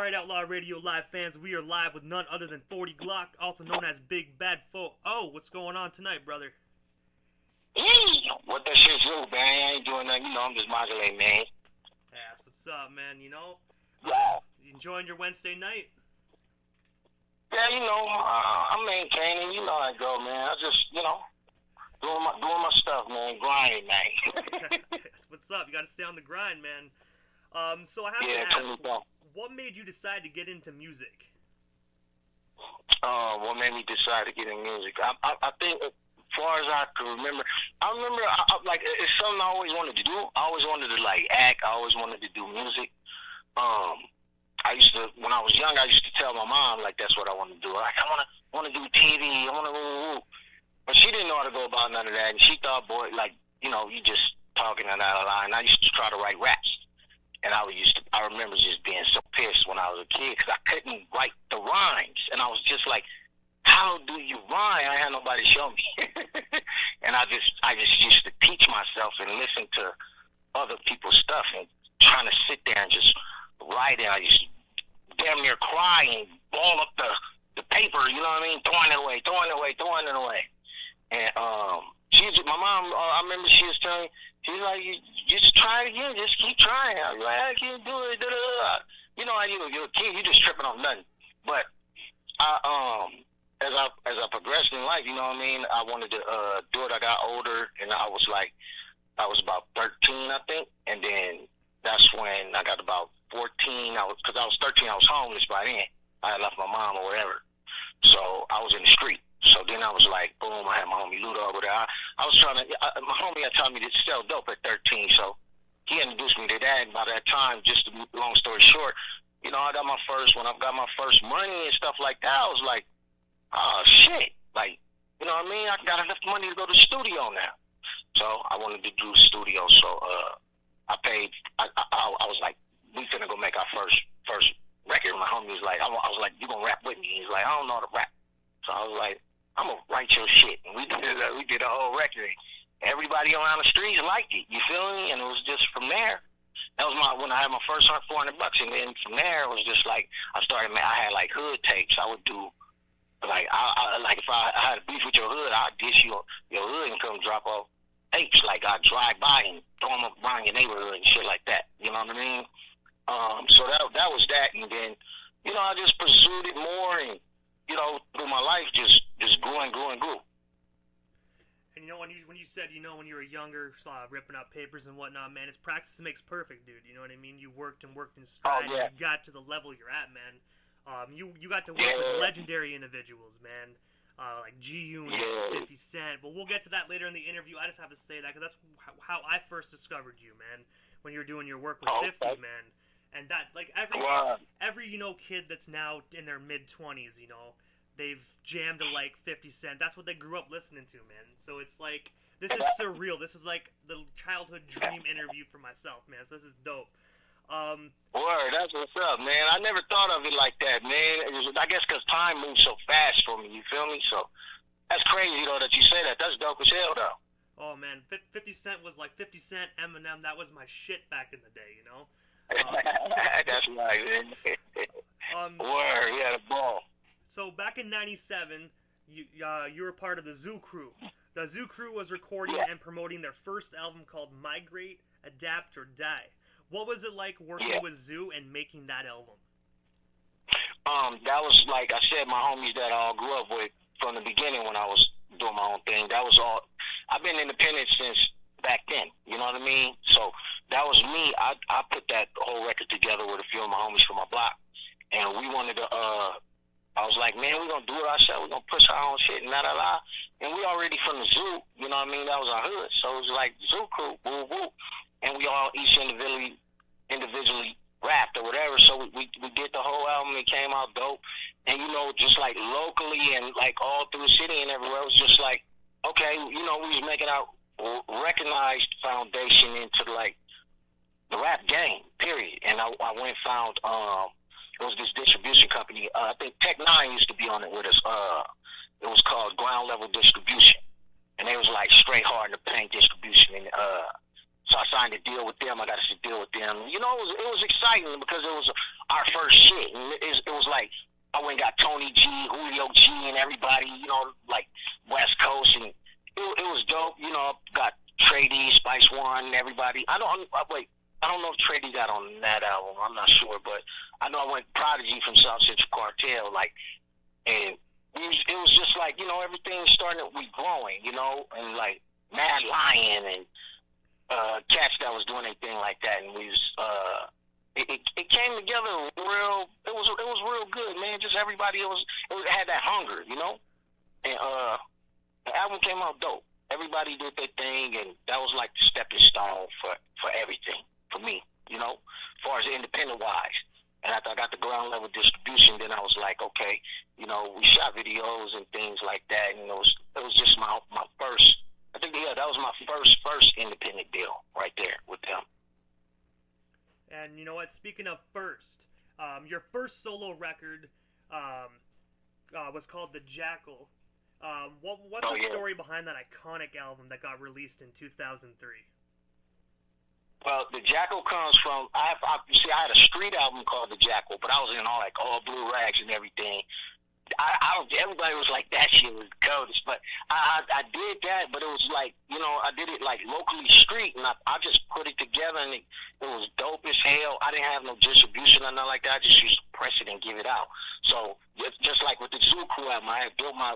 right, Outlaw Radio Live fans, we are live with none other than 40 Glocc, also known as Big Bad Foe. Oh, what's going on tonight, brother? What that shit do, man? I ain't doing nothing, I'm just modulating, man. Yeah, that's what's up, man, Yeah. Enjoying your Wednesday night? Yeah, I'm maintaining, how I go, man. I just, doing my stuff, man, grinding, man. That's what's up, you gotta stay on the grind, man. So I have Yeah, to ask, what made you decide to get into music? What made me decide to get in music? I think, as far as I can remember, like, it's something I always wanted to do. I always wanted to, like, act. I always wanted to do music. When I was young, I used to tell my mom, like, that's what I want to do. Like, I want to do TV. I want to, but she didn't know how to go about none of that. And she thought, boy, like, you just talking and out of line. I used to try to write raps. And I remember just being so pissed when I was a kid because I couldn't write the rhymes. And I was just like, how do you rhyme? I had nobody show me. And I just used to teach myself and listen to other people's stuff and trying to sit there and just write it. I used to damn near cry and ball up the paper, you know what I mean? Throwing it away. And my mom, I remember she was telling me, she's like, you just try it again, just keep trying. I was like, I can't do it. You know how you're a kid, you just tripping on nothing. But as I progressed in life, you know what I mean, I wanted to do it. I got older, and I was about 13, I think, and then that's when I got about 14. Because I was 13, I was homeless by then. I had left my mom or whatever, so I was in the street. So then I was like, boom, I had my homie Ludo over there. I was my homie had taught me to sell dope at 13, so he introduced me to that. And by that time, just to long story short, when I got my first money and stuff like that, I was like, oh, shit. Like, you know what I mean? I got enough money to go to the studio now. So I wanted to do studio, so I paid, I was like, we finna go make our first record. My homie was like, I was like, you gonna rap with me? He's like, I don't know how to rap. So I was like, I'm gonna write your shit. And we did a whole record. Everybody around the streets liked it. You feel me? And it was just from there. That was when I had my first $400, and then from there it was just like I had like hood tapes. I would do like if I had a beef with your hood, I'd dish your hood and come drop off tapes. Like I'd drive by and throw them around your neighborhood and shit like that. You know what I mean? So that was that, and then I just pursued it more, and through my life, just grew and grew and grew. And when you said, when you were younger, ripping out papers and whatnot, man, it's practice that makes perfect, dude. You know what I mean? You worked and stride, oh, yeah. And you got to the level you're at, man. You got to work with legendary individuals, man, like G-Unit, 50 Cent. But we'll get to that later in the interview. I just have to say that because that's how I first discovered you, man, when you were doing your work with 50, man. And that, like, every kid that's now in their mid-20s, they've jammed to, like, 50 Cent. That's what they grew up listening to, man. So it's like, this is surreal. This is like the childhood dream interview for myself, man. So this is dope. Word, that's what's up, man. I never thought of it like that, man. I guess because time moves so fast for me, you feel me? So that's crazy, though, that you say that. That's dope as hell, though. Oh, man. 50 Cent was like 50 Cent, Eminem. That was my shit back in the day, That's right, man. Word, yeah, the ball. So back in '97, you were part of the Zoo Crew. The Zoo Crew was recording and promoting their first album called Migrate, Adapt, or Die. What was it like working with Zoo and making that album? That was, like I said, my homies that I all grew up with from the beginning when I was doing my own thing. That was all. I've been independent since back then, you know what I mean? So that was me. I put that whole record together with a few of my homies from my block, and we wanted to, I was like, man, we're going to do it ourselves. We're going to push our own shit and la. And we already from the zoo, you know what I mean? That was our hood. So it was like Zoo Crew, woo woo. And we all each individually rapped or whatever. So we did the whole album. It came out dope. And, just like locally and like all through the city and everywhere, it was just like, okay, we was making our recognized foundation into like the rap game, period. And I went and found it was this distribution company. I think Tech Nine used to be on it with us. It was called Ground Level Distribution, and they was like straight hard in the paint distribution. And so I signed a deal with them. I got a deal with them. It was exciting because it was our first shit. And it was like, I went and got Tony G, Julio G, and everybody, you know, like West Coast, and it was dope. You know, got Trey D, Spice One, and everybody. I don't know if Trey D got on that album. I'm not sure, but I know I went Prodigy from South Central Cartel, like, and it was just like, you know, everything starting, we growing, you know, and like Mad Lion and cats that was doing anything like that, and we was it came together real. It was real good, man. Just everybody, it had that hunger, you know, and the album came out dope. Everybody did their thing, and that was like the stepping stone for everything for me, you know, as far as independent wise. And after I got the ground level distribution, then I was like, okay, you know, we shot videos and things like that, and it was just my first. I think that was my first independent deal right there with them. And you know what? Speaking of first, your first solo record was called The Jackal. What's the story behind that iconic album that got released in 2003? Well, The Jackal comes from, I had a street album called The Jackal, but I was in all blue rags and everything. Everybody was like, that shit was the coldest, but I did that, but it was like, you know, I did it like locally street, and I just put it together, and it was dope as hell. I didn't have no distribution or nothing like that. I just used to press it and give it out. So just like with the Zuku album, I had built my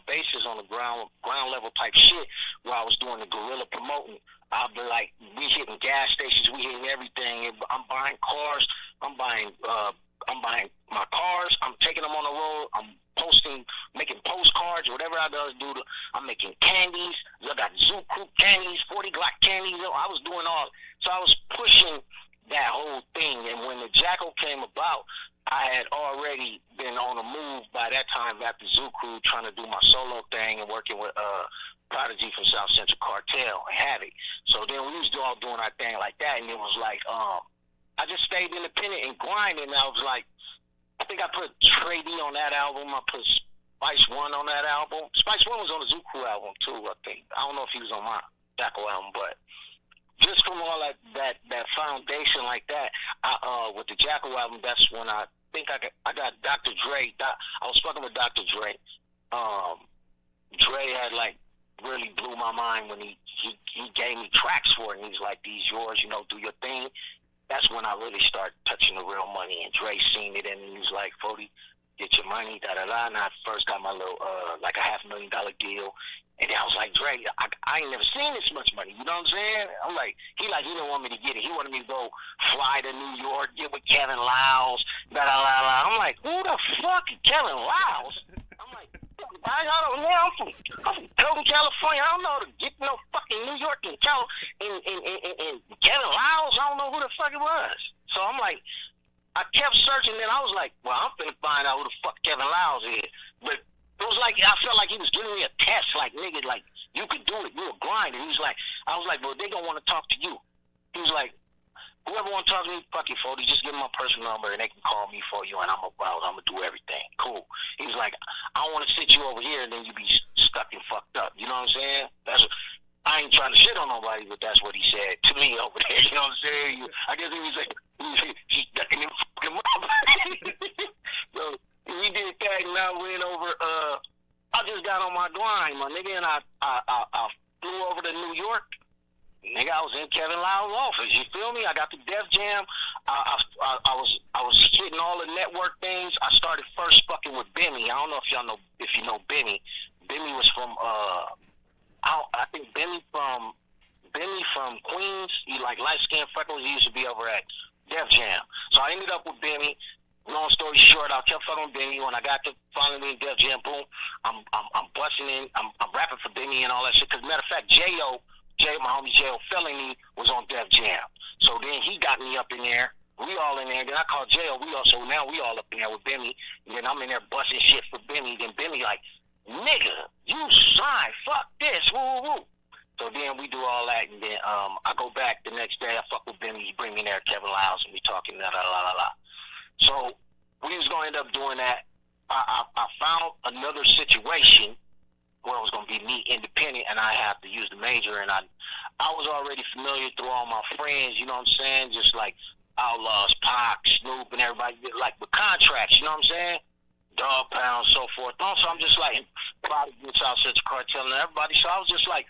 bases on the ground level type shit where I was doing the guerrilla promoting. I'll be like, we hitting gas stations, we hitting everything. I'm buying cars, I'm buying my cars, I'm taking them on the road, I'm making postcards, whatever I do. I'm making candies. I got Zuku candies, 40 Glocc candies. I was doing all. So I was pushing that whole thing. And when the Jackal came about, I had already been on the move by that time after Zuku, trying to do my solo thing and working with Prodigy from South Central Cartel and Havoc. So then we was all doing our thing like that, and it was like, I just stayed independent and grinding. And I was like, I think I put Trey D on that album. I put Spice One on that album. Spice One was on the Zuku album too, I think. I don't know if he was on my Jackal album, but just from all that foundation like that, with the Jackal album, that's when I think I got Dr. Dre. I was fucking with Dr. Dre. Dre had like really blew my mind when he gave me tracks for it, and he's like, these yours, you know, do your thing. That's when I really started touching the real money, and Dre seen it, and he was like, 40, get your money, da-da-da, and I first got my little, like a $500,000 deal, and then I was like, Dre, I ain't never seen this much money, you know what I'm saying? I'm like, he didn't want me to get it. He wanted me to go fly to New York, get with Kevin Liles, da-da-da-da. I'm like, who the fuck is Kevin Liles? I'm like, I don't know. I'm from Golden, California. I don't know to get no fucking New York and Kevin Liles. I don't know who the fuck it was. So I'm like, I kept searching. Then I was like, well, I'm finna find out who the fuck Kevin Liles is. But it was like, I felt like he was giving me a test. Like, nigga, like, you could do it. You were grinding. He was like, I was like, well, they gonna want to talk to you. He was like, whoever want to talk to me, fuck it, 40. Just give them my personal number, and they can call me for you, and I'm gonna do everything. Cool. He was like, I don't want to sit you over here, and then you be stuck and fucked up. You know what I'm saying? I ain't trying to shit on nobody, but that's what he said to me over there. You know what I'm saying? I guess he was like, he's stuck in him fucking up. So we did that, and I went over. I just got on my grind, my nigga, and I flew over to New York. Nigga, I was in Kevin Liles' office. You feel me? I got the Def Jam. I was hitting all the network things. I started first fucking with Benny. I don't know if you know Benny. Benny was from I think Benny from Queens. He like light skinned freckles. He used to be over at Def Jam. So I ended up with Benny. Long story short, I kept fucking with Benny. When I got to finally in Def Jam, boom, I'm busting in. I'm rapping for Benny and all that shit. Cause matter of fact, my homie J.O. Felony was on Def Jam. So then he got me up in there. We all in there. Then I called J.O. Now we all up in there with Benny. And then I'm in there busting shit for Benny. Then Benny like, nigga, you signed. Fuck this. Woo, woo, woo. So then we do all that. And then I go back the next day. I fuck with Benny. He bring me in there, Kevin Liles, and we talking, la, la, la, la. So we was going to end up doing that. I found another situation where it was going to be me independent, and I have to use the major, and I was already familiar through all my friends, you know what I'm saying, just like Outlaws, Pac, Snoop, and everybody like with contracts. You know what I'm saying? Dog Pound, so forth. So I'm just like, Prodigy, Southside Cartel, and everybody. So I was just like,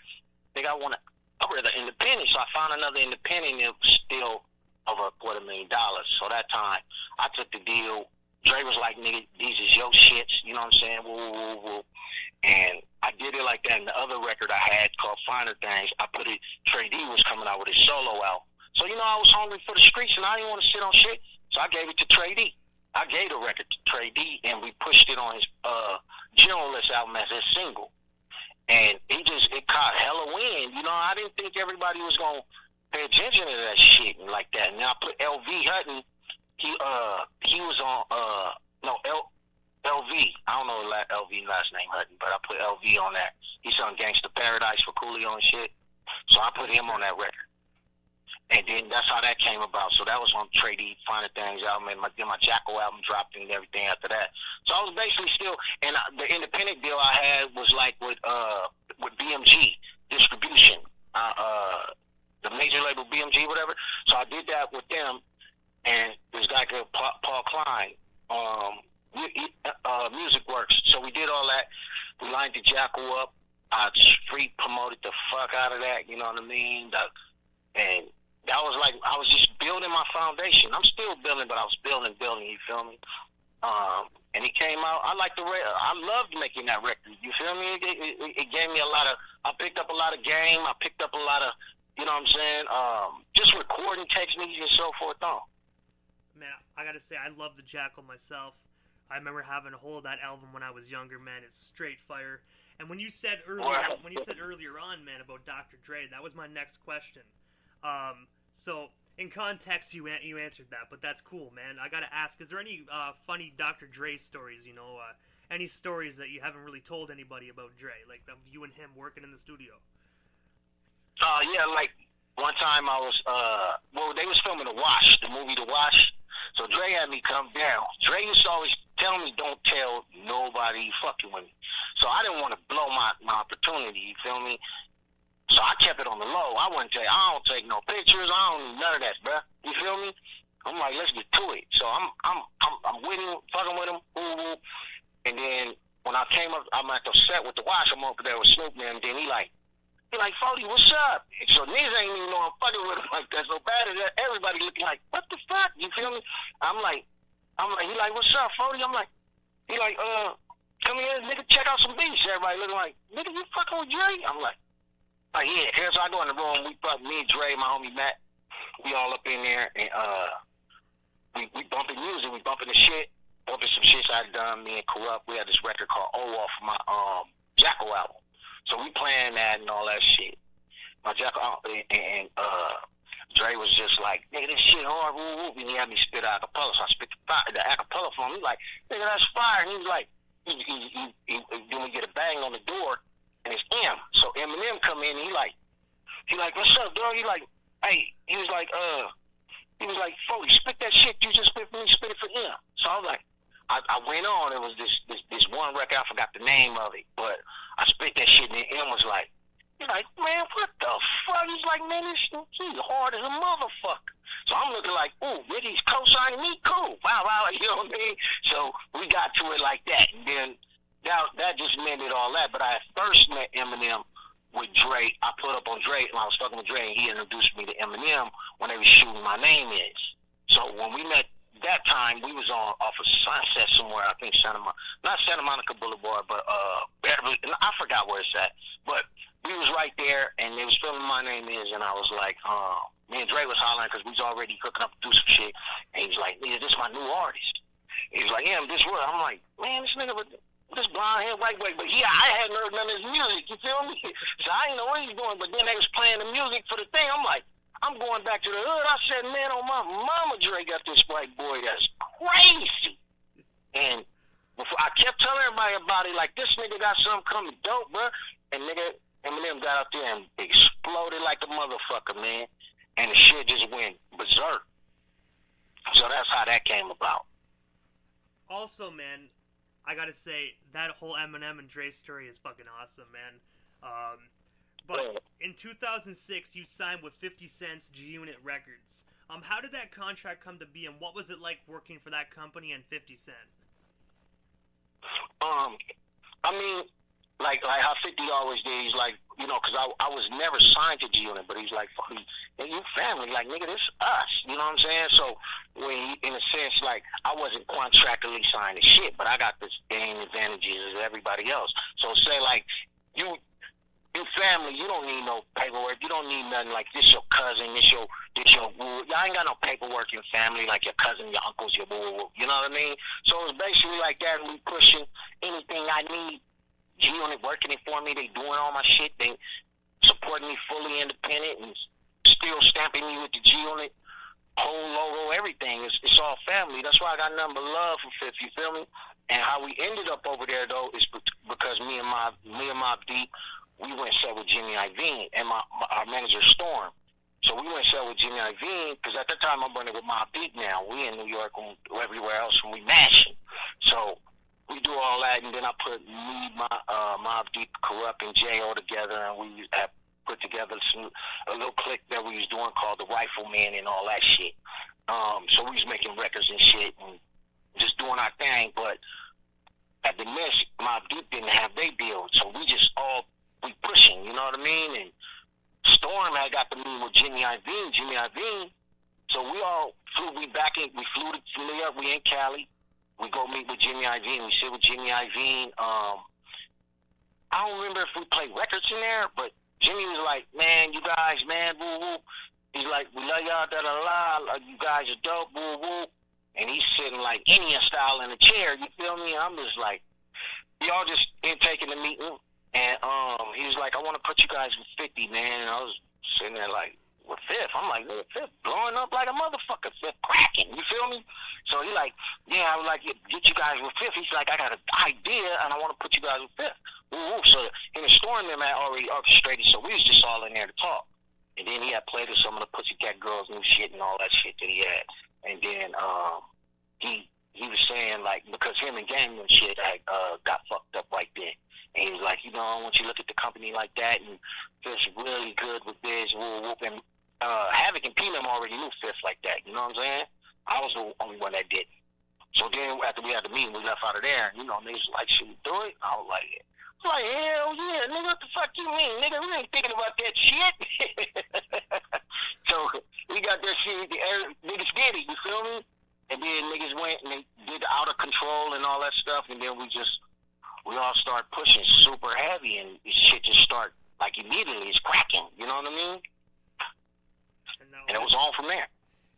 nigga, I'm rather independent. So I found another independent. It was still over $250,000. So that time, I took the deal. Dre was like, nigga, these is your shits. You know what I'm saying? Woo, woo, woo, woo. And I did it like that. And the other record I had called Finer Things, I put it, Trey D was coming out with his solo album. So, you know, I was hungry for the streets and I didn't want to sit on shit. So I gave it to Trey D. I gave the record to Trey D and we pushed it on his Generalist album as his single. And it caught hella wind. You know, I didn't think everybody was going to pay attention to that shit and like that. And I put LV Hutton, he was on, LV. I don't know LV last name Hutton, but I put LV on that. He's on Gangsta Paradise for Coolio and shit. So I put him on that record. And then that's how that came about. So that was on Trey D, Finer Things album, and my Jacko album dropped and everything after that. So I was basically still, and the independent deal I had was like with BMG distribution, the major label BMG, whatever. So I did that with them, and this guy called Paul Klein, Music Works. So we did all that. We lined the Jacko up. I street promoted the fuck out of that. You know what I mean? And that was like, I was just building my foundation. I'm still building, but I was building, you feel me? And it came out, I loved making that record, you feel me? It gave me a lot of, I picked up a lot of game, I picked up a lot of, you know what I'm saying, just recording techniques and so forth on. Man, I gotta say, I love the Jackal myself. I remember having a hold of that album when I was younger, man. It's straight fire. And when you said earlier on, man, about Dr. Dre, that was my next question. So in context, you answered that, but that's cool, man. I gotta ask, is there any funny Dr. Dre stories? You know, any stories that you haven't really told anybody about Dre, like of you and him working in the studio? Yeah, like one time I was, they was filming the movie The Wash. So Dre had me come down. Dre used to always tell me, don't tell nobody you fucking with me. So I didn't want to blow my opportunity, you feel me? So I kept it on the low. I wouldn't tell you, I don't take no pictures. I don't do none of that, bruh. You feel me? I'm like, let's get to it. So I'm with him, fucking with him, and then when I came up, I'm at the set with The Wash. I'm over there with Snoop, man. And then he like, 40, what's up? So niggas ain't even know I'm fucking with him like that. So bad at that, everybody looking like, what the fuck? You feel me? He like, what's up, 40? I'm like, come here, nigga, check out some beats. Everybody looking like, nigga, you fucking with Dre? I'm like, yeah. Here's so I go in the room. Me and Dre, my homie Matt, we all up in there, and we bumping music. We bumping the shit, bumping some shit I done. Me and Corrupt, we had this record called Outlaw for my Jacko album. So we playing that and all that shit. My Jacko and Dre was just like, nigga, this shit hard, woo. And he had me spit acapella. So I spit the acapella for him. He like, nigga, that's fire. And he was like, then we get a bang on the door. And it's M. So Eminem come in and he like, what's up, dog? He like, hey, he was like, Foley, spit that shit you just spit for me, spit it for M. So I was like, I went on, it was this one record, I forgot the name of it, but I spit that shit and then M was like, he's like, man, what the fuck? He's like, man, he's hard as a motherfucker. So I'm looking like, ooh, he's co-signing me, cool. Wow, you know what I mean? So we got to it like that, and then that just mended all that. But I first met Eminem with Dre. I put up on Dre, and I was talking with Dre, and he introduced me to Eminem when they was shooting My Name Is. So when we met that time, we was off of Sunset somewhere, I think not Santa Monica Boulevard, but Beverly, I forgot where it's at. But we was right there, and they was filming My Name Is, and I was like, me and Dre was hollering because we was already cooking up to do some shit, and he was like, nigga, this is my new artist. He was like, yeah, this word. I'm like, man, this nigga with this blonde hair, white boy, but yeah, I hadn't heard none of his music, you feel me? So I didn't know what he was doing, but then they was playing the music for the thing. I'm like, I'm going back to the hood. I said, man, oh my mama, Dre got this white boy that's crazy. And before I kept telling everybody about it, like, this nigga got something coming dope, bro. And nigga, Eminem got out there and exploded like a motherfucker, man. And the shit just went berserk. So that's how that came about. Also, man, I gotta say, that whole Eminem and Dre story is fucking awesome, man. But in 2006, you signed with 50 Cent's G-Unit Records. How did that contract come to be, and what was it like working for that company and 50 Cent? I mean, like how 50 always did. He's like, you know, because I was never signed to G Unit, but he's like, fuck you family, like nigga, this us. You know what I'm saying? So when he, in a sense, like I wasn't contractually signed to shit, but I got the same advantages as everybody else. So say like you family, you don't need no paperwork. You don't need nothing like this. Your cousin, this your. Y'all ain't got no paperwork in family like your cousin, your uncles, your boo. You know what I mean? So it's basically like that. We pushing anything I need. G Unit working it for me. They doing all my shit. They supporting me fully independent and still stamping me with the G Unit whole logo, everything. It's all family. That's why I got nothing but love for Fifth. You feel me? And how we ended up over there though is because me and Mob Deep, we went and sat with Jimmy Iovine and our manager Storm. So we went and sat with Jimmy Iovine because at the time I'm running with Mob Deep now. We in New York and everywhere else and we mashing. So we do all that, and then I put Mob Deep, Corrupt, and J.O. together, and we have put together a little clique that we was doing called the Rifleman and all that shit. So we was making records and shit and just doing our thing, but at the miss, Mob Deep didn't have their deal, so we pushing, you know what I mean? And Storm had got to meet with Jimmy Iovine, so we all flew to New York, we in Cali. We go meet with Jimmy Iovine. We sit with Jimmy Iovine. I don't remember if we played records in there, but Jimmy was like, man, you guys, man, woo woo. He's like, we love y'all, da da da. Like, you guys are dope, woo woo. And he's sitting like Indian style in a chair. You feel me? I'm just like, y'all just taking the meeting. And he was like, I want to put you guys with 50, man. And I was sitting there like, with Fifth. I'm like, Fifth blowing up like a motherfucker. Fifth cracking. You feel me? So he like, yeah, I would like to get you guys with Fifth. He's like, I got an idea, and I want to put you guys with Fifth. Ooh. So in the Storm, them had already orchestrated, so we was just all in there to talk. And then he had played with some of the Pussycat Girls' new shit and all that shit that he had. And then he was saying, like, because him and Gang and shit got fucked up right then. And he was like, you know, I want you to look at the company like that, and Fifth's really good with this, whoop. And Havoc and P-Mem already knew Fifth like that, you know what I'm saying? I was the only one that didn't. So then after we had the meeting, we left out of there, and, you know, niggas was like, should we do it? I was like, hell yeah, nigga, what the fuck you mean? Nigga, we ain't thinking about that shit. So we got that shit, niggas did it, you feel me? And then niggas went and they did Out of Control and all that stuff, and then we all start pushing super heavy, and shit just start, like, immediately, it's cracking, you know what I mean? And it was on from there.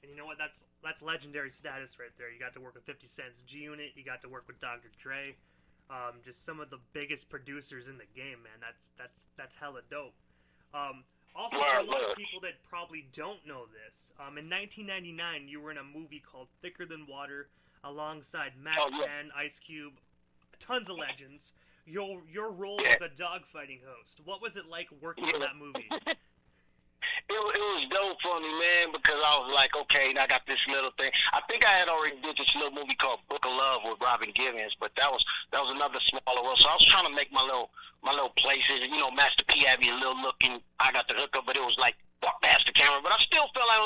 And you know what? That's legendary status right there. You got to work with 50 Cent's G Unit. You got to work with Dr. Dre. Just some of the biggest producers in the game, man. That's hella dope. Also, for a lot of people that probably don't know this, in 1999 you were in a movie called Thicker Than Water alongside Mac 10, Ice Cube, tons of legends. Your role was a dogfighting host. What was it like working on that movie? It was dope for me, man, because I was like, okay, I got this little thing. I think I had already did this little movie called Book of Love with Robin Givens, but that was another smaller role. So I was trying to make my little places. You know, Master P had me a little look, and I got the hookup, but it was like walk past the camera. But I still felt like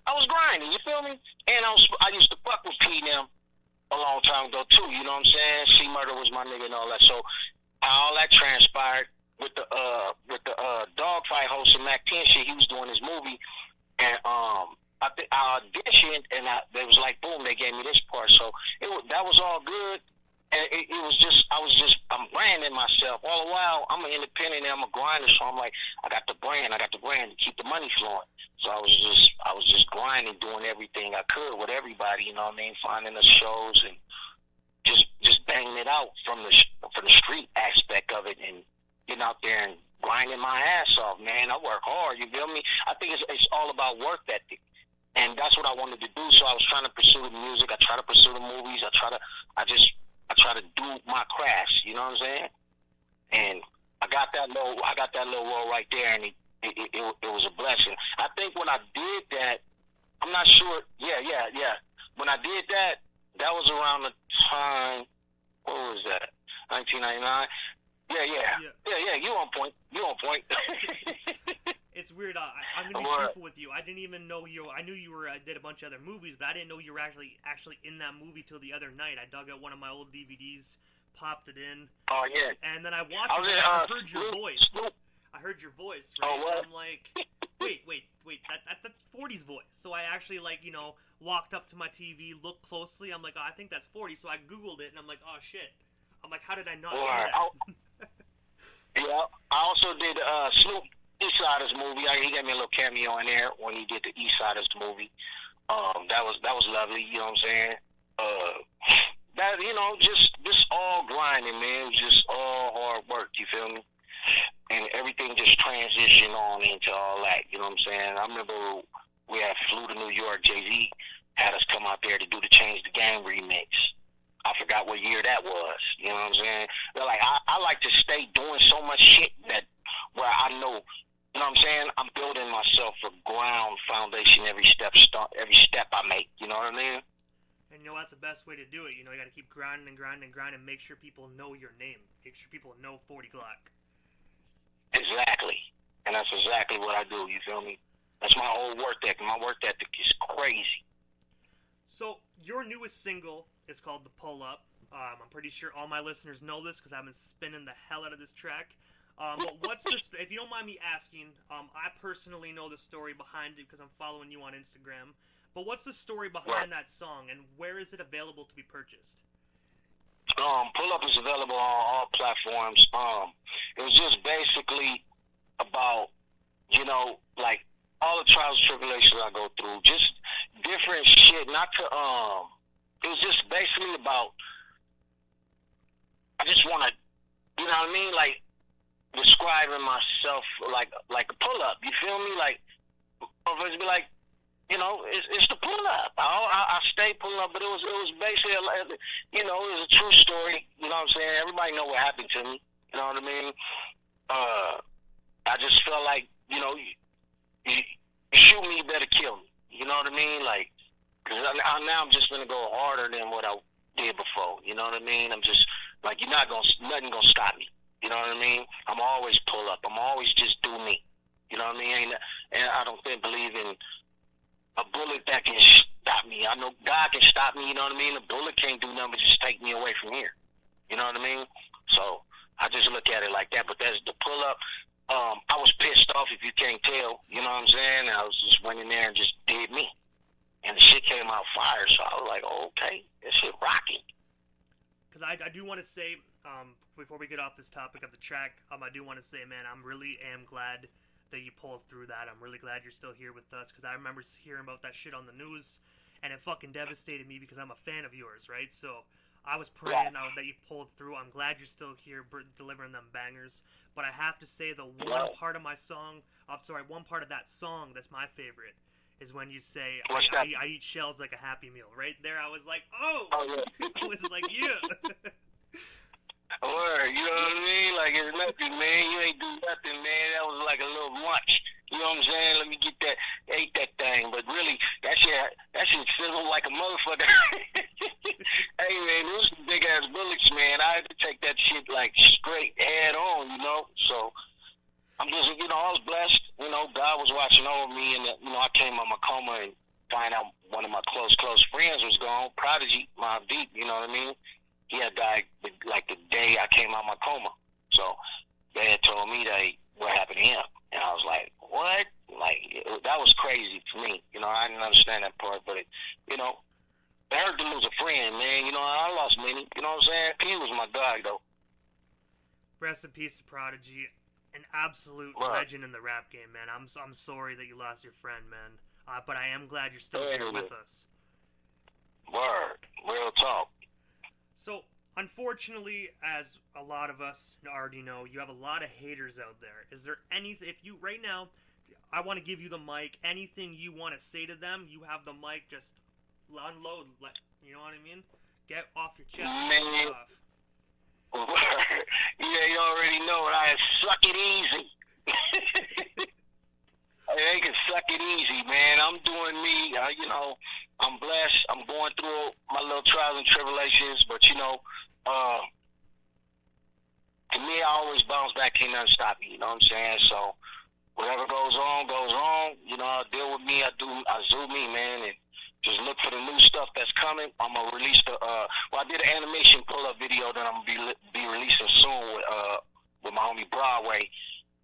I was grinding. You feel me? And I used to fuck with P them a long time ago too. You know what I'm saying? C Murder was my nigga and all that. So all that transpired. With the dogfight host of Mac 10 shit, he was doing his movie, and I auditioned, and they was like, boom, they gave me this part. So that was all good, and I'm branding myself all the while. I'm an independent, and I'm a grinder, so I'm like, I got the brand to keep the money flowing. So I was just grinding, doing everything I could with everybody, you know what I mean, finding the shows and just banging it out from the street aspect of it, and getting out there and grinding my ass off, man. I work hard, you feel me? I think it's all about work ethic. And that's what I wanted to do. So I was trying to pursue the music. I try to pursue the movies. I try to do my crafts, you know what I'm saying? And I got that little role right there, and it was a blessing. I think when I did that, I'm not sure. Yeah. When I did that was around the time, what was that? 1999. Yeah. You on point. It's weird. I'm gonna be truthful with you. I didn't even know you. I knew you were did a bunch of other movies, but I didn't know you were actually in that movie till the other night. I dug out one of my old DVDs, popped it in. Oh yeah. And then I watched it. And I heard your voice. I heard your voice. Right? Oh what? I'm like, wait. That's 40's voice. So I actually walked up to my TV, looked closely. I'm like, oh, I think that's 40. So I Googled it, and I'm like, oh shit. I'm like, how did I not see that? Yeah. I also did Snoop Eastsiders movie. He gave me a little cameo in there when he did the Eastsiders movie. That was lovely. You know what I'm saying? That just all grinding, man. It was just all hard work. You feel me? And everything just transitioned on into all that. You know what I'm saying? I remember we had flew to New York. Jay-Z had us come out there to do the Change the Game remix. I forgot what year that was. You know what I'm saying? But like I like to stay doing so much shit that where I know. You know what I'm saying? I'm building myself a ground foundation every step I make. You know what I mean? And that's the best way to do it. You got to keep grinding and grinding and grinding. Make sure people know your name. Make sure people know 40 Glocc. Exactly. And that's exactly what I do. You feel me? That's my whole work ethic. My work ethic is crazy. So your newest single is called "The Pull Up." I'm pretty sure all my listeners know this because I've been spinning the hell out of this track. But what's this? If you don't mind me asking, I personally know the story behind it because I'm following you on Instagram. But what's the story behind that song, and where is it available to be purchased? Pull Up is available on all platforms. It was just basically about, like all the trials and tribulations I go through, just different shit. It was just basically about. I just want to, you know what I mean, like describing myself like a pull up. You feel me? Like, be like. It's the pull up. I stay pulling up, but it was basically, it was a true story. You know what I'm saying? Everybody know what happened to me. You know what I mean? I just felt like, you shoot me, you better kill me. You know what I mean? Like, cause now I'm just gonna go harder than what I did before. You know what I mean? I'm just like, nothing gonna stop me. You know what I mean? I'm always pull up. I'm always just do me. You know what I mean? And I don't believe in a bullet that can stop me. I know God can stop me, you know what I mean? A bullet can't do nothing but just take me away from here. You know what I mean? So I just look at it like that. But that's the pull up. I was pissed off, if you can't tell. You know what I'm saying? I was just went in there and just did me. And the shit came out fire. So I was like, oh, okay, this shit rocking. Because I do want to say, before we get off this topic of the track, I do want to say, man, I really am glad that you pulled through that. I'm really glad you're still here with us, because I remember hearing about that shit on the news, and it fucking devastated me because I'm a fan of yours, right? So I was praying that you pulled through. I'm glad you're still here delivering them bangers. But I have to say one part of that song that's my favorite is when you say, I eat shells like a Happy Meal. Right there, I was like, oh yeah. I was like, yeah. Word, you know what I mean? Like, it's nothing, man. You ain't do nothing, man. That was like a little lunch. You know what I'm saying? Let me get that, ate that thing. But really, that shit sizzled like a motherfucker. Hey, man, those big ass bullets, man. I had to take that shit like straight head on, So I'm just, I was blessed. God was watching over me, and I came out my coma and find out one of my close friends was gone. Prodigy, my deep, you know what I mean? He had died like the day I came out of my coma. So they had told me what happened to him. And I was like, what? Like, that was crazy to me. I didn't understand that part. But, it hurt to lose a friend, man. I lost many. You know what I'm saying? He was my guy, though. Rest in peace to Prodigy. An absolute legend in the rap game, man. I'm sorry that you lost your friend, man. But I am glad you're still here with us. Word. Real talk. So, unfortunately, as a lot of us already know, you have a lot of haters out there. Is there anything, right now, I want to give you the mic, anything you want to say to them, you have the mic, just unload, you know what I mean? Get off your chest. Man. Yeah, you already know it. I suck it easy. They can suck it easy, man. I'm doing me. I'm blessed. I'm going through my little trials and tribulations, but to me, I always bounce back. Can't nothing stop me. You know what I'm saying? So whatever goes on. You know, deal with me. I do me, man, and just look for the new stuff that's coming. I'm gonna release I did an animation pull-up video that I'm gonna be releasing soon with my homie Broadway.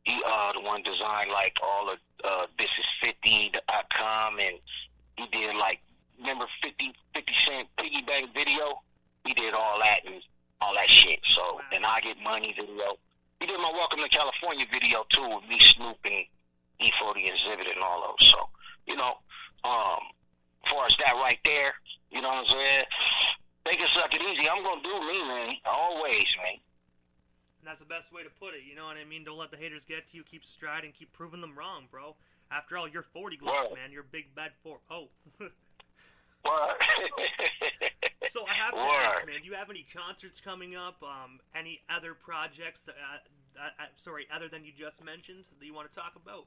He the one designed like all of thisis50.com, and he did like, remember 50 Cent piggyback video? He did all that and all that shit. So, and I Get Money video. He did my Welcome to California video too, with me, Snoop, and E40 Exhibit and all those. So, you know, as far as that right there, you know what I'm saying? They can suck it easy. I'm gonna do me, man. Always, man. And that's the best way to put it, you know what I mean? Don't let the haters get to you. Keep striding. Keep proving them wrong, bro. After all, you're 40 Glocc, man. You're big bad for. Oh. Word. So I have to ask, man, do you have any concerts coming up? Any other projects other than you just mentioned that you want to talk about?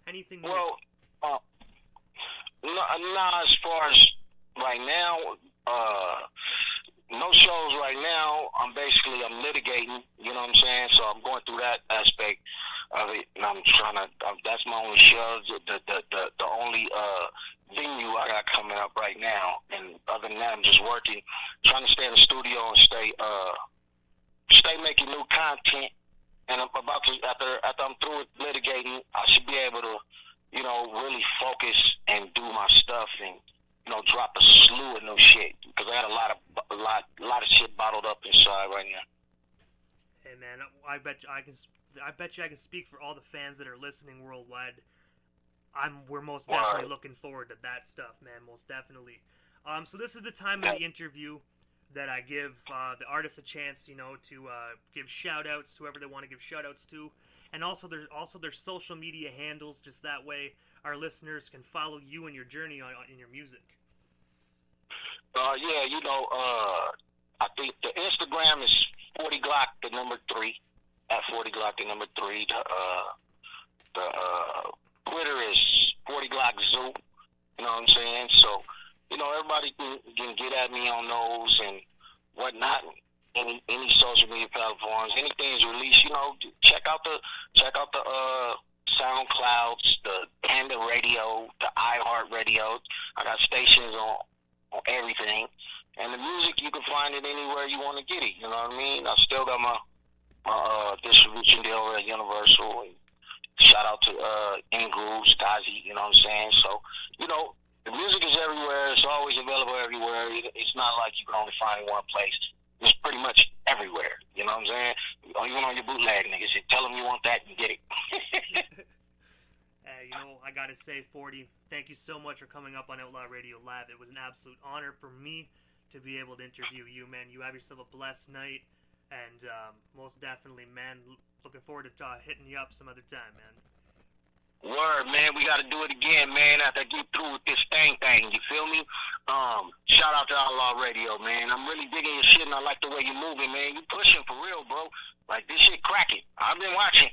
Anything new? Well, no, as far as right now, no shows right now. I'm litigating, you know what I'm saying? So I'm going through that aspect of it, and I'm trying to, that's my only show, the only venue I got coming up right now. And other than that, I'm just working, trying to stay in the studio and stay making new content. And I'm about to, after I'm through with litigating, I should be able to, you know, really focus and do my stuff and, you know, drop a slew of new shit, because I got a lot of shit bottled up inside right now. Hey man, I bet you I can speak for all the fans that are listening worldwide. We're most definitely looking forward to that stuff, man. Most definitely. So this is the time of the interview that I give the artists a chance, you know, to give shout-outs to whoever they want to give shout-outs to. And also their social media handles, just that way our listeners can follow you and your journey in your music. Yeah, you know, I think the Instagram is 40 Glocc, the number 3, at 40 Glocc, the number 3. The Twitter is 40 Glocc Zoo, you know what I'm saying? So, you know, everybody can get at me on those and whatnot. Any social media platforms, anything is released, you know, check out the SoundClouds, the Panda Radio, the iHeart Radio. I got stations on everything. And the music, you can find it anywhere you want to get it, you know what I mean? I still got my distribution deal at Universal. And shout out to Ingrooves, Kazi, you know what I'm saying? So, you know, the music is everywhere. It's always available everywhere. It's not like you can only find it one place. It's pretty much everywhere, you know what I'm saying? Even on your bootleg, niggas, tell them you want that and get it. You know, I gotta say, 40, thank you so much for coming up on Outlaw Radio Live. It was an absolute honor for me to be able to interview you, man. You have yourself a blessed night, and most definitely, man, looking forward to hitting you up some other time, man. Word, man, we gotta do it again, man, after I get through with this thing, you feel me? Shout out to Outlaw Radio, man. I'm really digging your shit, and I like the way you're moving, man. You pushing for real, bro. Like, this shit cracking. I've been watching.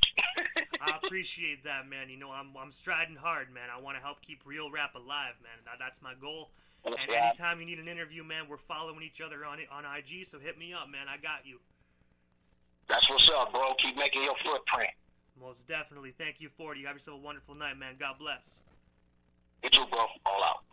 I appreciate that, man. You know, I'm striding hard, man. I want to help keep real rap alive, man. That's my goal. And anytime you need an interview, man, we're following each other on IG, so hit me up, man. I got you. That's what's up, bro. Keep making your footprint. Most definitely. Thank you, 40. You have yourself a wonderful night, man. God bless. You too, bro. All out.